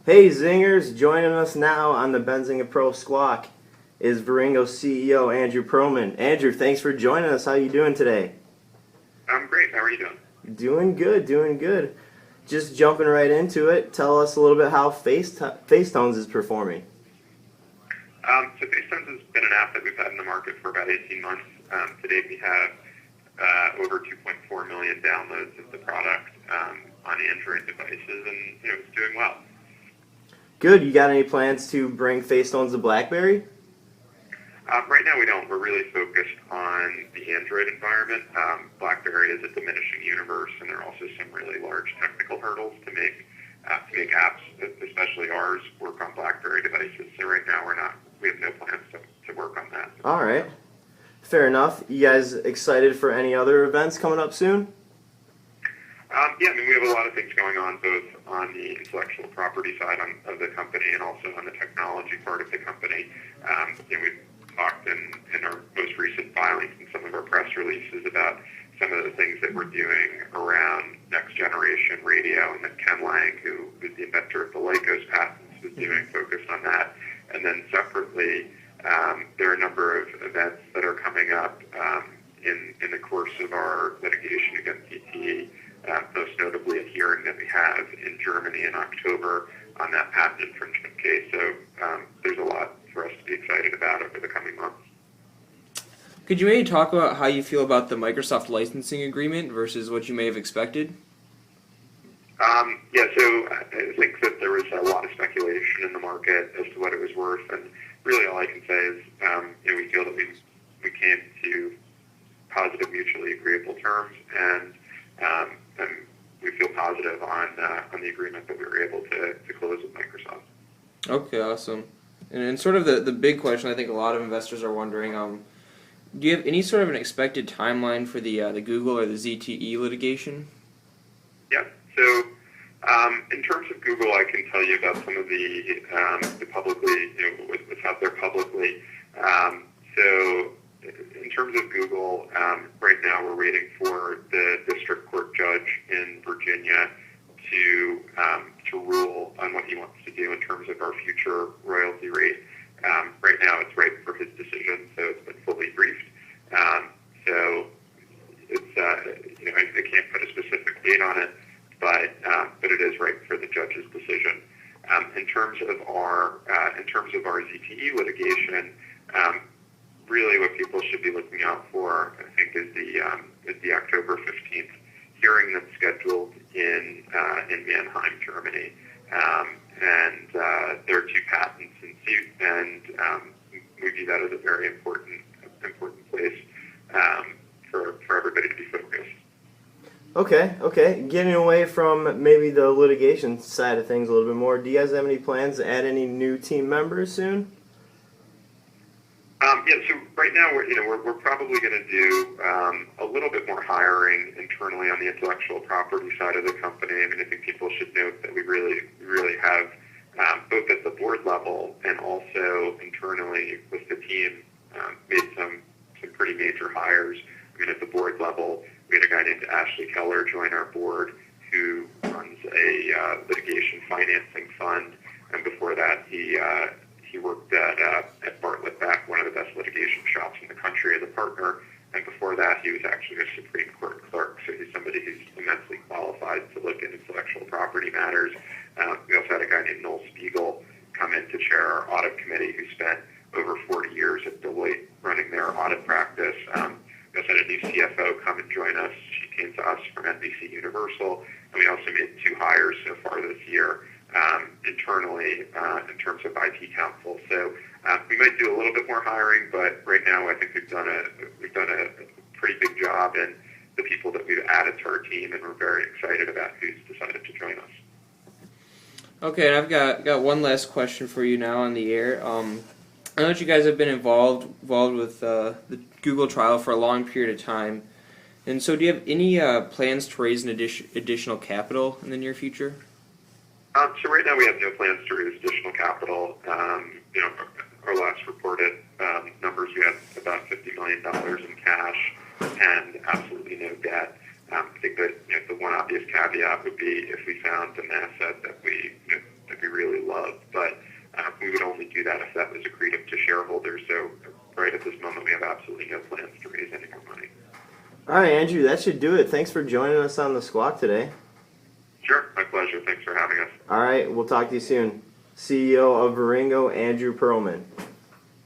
Hey Zingers, joining us now on the Benzinga Pro Squawk is Vringo CEO Andrew Perlman. Andrew, thanks for joining us. How you doing today? I'm great. How are you doing? Doing good, doing good. Just jumping right into it, tell us a little bit how Facetones is performing. So FaceTime has been an app that we've had in the market for about 18 months. To date, we have over 2.4 million downloads of the product on Android devices, and it's doing well. Good. You got any plans to bring Facetones to BlackBerry? Right now, we don't. We're really focused on the Android environment. BlackBerry is a diminishing universe, and there are also some really large technical hurdles to make apps, especially ours, work on BlackBerry devices. So right now, we have no plans to work on that. All right. Fair enough. You guys excited for any other events coming up soon? Yeah, we have a lot of things going on, both on the intellectual property side of the company and also on the technology part of the company. We've talked in our most recent filings and some of our press releases about some of the things that we're doing around next generation radio, and that Ken Lang, who is the inventor of the Lycos patents, is doing, focused on that. And then separately, there are a number of events that are coming up in the course of our litigation against ZTE. Most notably a hearing that we have in Germany in October on that patent infringement case. So there's a lot for us to be excited about over the coming months. Could you maybe talk about how you feel about the Microsoft licensing agreement versus what you may have expected? Yeah, so I think that there was a lot of speculation in the market as to what it was worth, and really all I can say is we feel that we came to positive, mutually agreeable terms, and we feel positive on the agreement that we were able to close with Microsoft. Okay, awesome. And sort of the big question I think a lot of investors are wondering, do you have any sort of an expected timeline for the Google or the ZTE litigation? Yeah, so in terms of Google, I can tell you about some of the publicly, what's out there publicly. So in terms of Google, right now we're waiting for the district court judge in Virginia to rule on what he wants to do in terms of our future royalty rate. Right now it's right for his decision, so it's been fully briefed. So it's I can't put a specific date on it, but it is right for the judge's decision. In terms of our ZTE litigation, really what people should be looking out for, I think, is the October 15th hearing that's scheduled in Mannheim, Germany. And there are two patents in suit, and we view that as a very important place for everybody to be focused. Okay. Getting away from maybe the litigation side of things a little bit more, do you guys have any plans to add any new team members soon? Yeah, so right now we're probably going to do a little bit more hiring internally on the intellectual property side of the company. I think people should note that we really have both at the board level and also internally with the team made some pretty major hires. At the board level, we had a guy named Ashley Keller join our board who runs a litigation financing fund, and before that he worked at Bartlett Beck, one of the best litigation shops in the country, as a partner. And before that, he was actually a Supreme Court clerk, so he's somebody who's immensely qualified to look at intellectual property matters. We also had a guy named Noel Spiegel come in to chair our audit committee, who spent over 40 years at Deloitte running their audit practice. We also had a new CFO come and join us. She came to us from NBC Universal, and we also made two hires so far this year internally in terms of IT counsel. So we might do a little bit more hiring, but right now I think we've done a pretty big job in the people that we've added to our team, and we're very excited about who's decided to join us. Okay, and I've got one last question for you now on the air. I know that you guys have been involved with the Google trial for a long period of time, and so do you have any plans to raise an additional capital in the near future? So right now we have no plans to raise additional capital. Our last reported numbers, we had about $50 million in cash and absolutely no debt. I think that the one obvious caveat would be if we found an asset that we really of, but we would only do that if that was accretive to shareholders. So right at this moment, we have absolutely no plans to raise any more money. All right, Andrew, that should do it. Thanks for joining us on the Squawk today. Sure, my pleasure. Thanks for having us. All right, we'll talk to you soon. CEO of Vringo, Andrew Perlman.